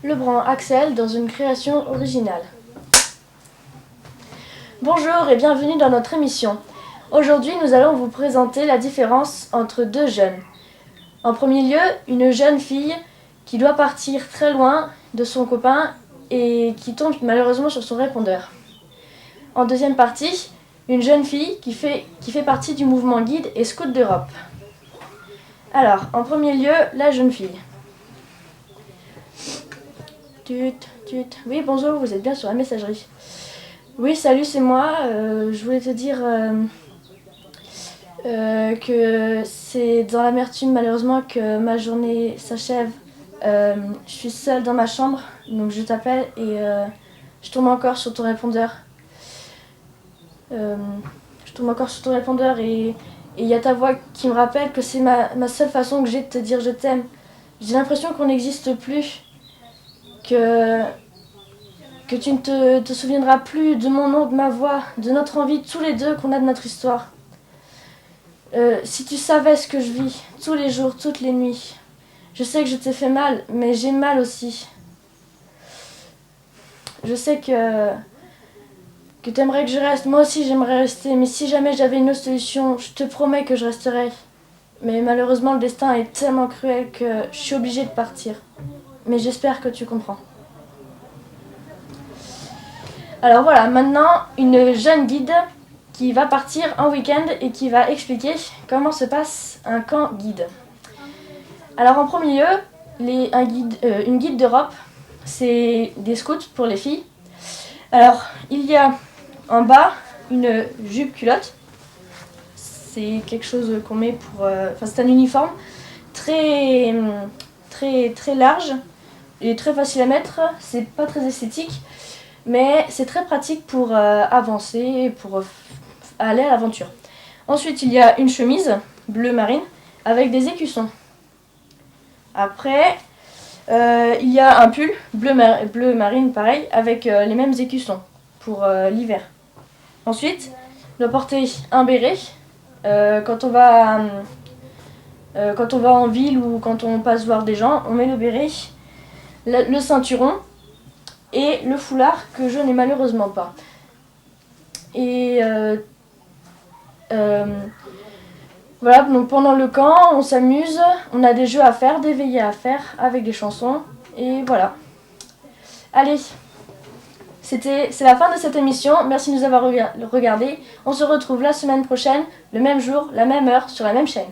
Lebrun Axel dans une création originale. Bonjour et bienvenue dans notre émission. Aujourd'hui, nous allons vous présenter la différence entre deux jeunes. En premier lieu, une jeune fille qui doit partir très loin de son copain et qui tombe malheureusement sur son répondeur. En deuxième partie, une jeune fille qui fait partie du mouvement Guide et Scout d'Europe. Alors, en premier lieu, la jeune fille. Oui, bonjour, vous êtes bien sur la messagerie. Oui, salut, c'est moi. Je voulais te dire que c'est dans l'amertume malheureusement que ma journée s'achève. Je suis seule dans ma chambre, donc je t'appelle et je tombe encore sur ton répondeur. Et il y a ta voix qui me rappelle que c'est ma seule façon que j'ai de te dire je t'aime. J'ai l'impression qu'on n'existe plus, que tu ne te souviendras plus de mon nom, de ma voix, de notre envie, tous les deux qu'on a de notre histoire. Si tu savais ce que je vis, tous les jours, toutes les nuits. Je sais que je t'ai fait mal, mais j'ai mal aussi. Je sais que t'aimerais que je reste, moi aussi j'aimerais rester, mais si jamais j'avais une autre solution, je te promets que je resterai. Mais malheureusement le destin est tellement cruel que je suis obligée de partir. Mais j'espère que tu comprends. Alors voilà, maintenant une jeune guide qui va partir en week-end et qui va expliquer comment se passe un camp guide. Alors en premier lieu, une guide d'Europe, c'est des scouts pour les filles. Alors il y a en bas une jupe culotte, c'est quelque chose qu'on met pour... c'est un uniforme très large et très facile à mettre, c'est pas très esthétique. Mais c'est très pratique pour avancer, pour aller à l'aventure. Ensuite, il y a une chemise bleu marine avec des écussons. Après, il y a un pull bleu marine pareil avec les mêmes écussons pour l'hiver. Ensuite, on doit porter un béret quand on va en ville ou quand on passe voir des gens. On met le béret, le ceinturon et le foulard que je n'ai malheureusement pas. Et voilà, donc pendant le camp, on s'amuse, on a des jeux à faire, des veillées à faire avec des chansons, et voilà. Allez, c'est la fin de cette émission, merci de nous avoir regardé. On se retrouve la semaine prochaine, le même jour, la même heure, sur la même chaîne.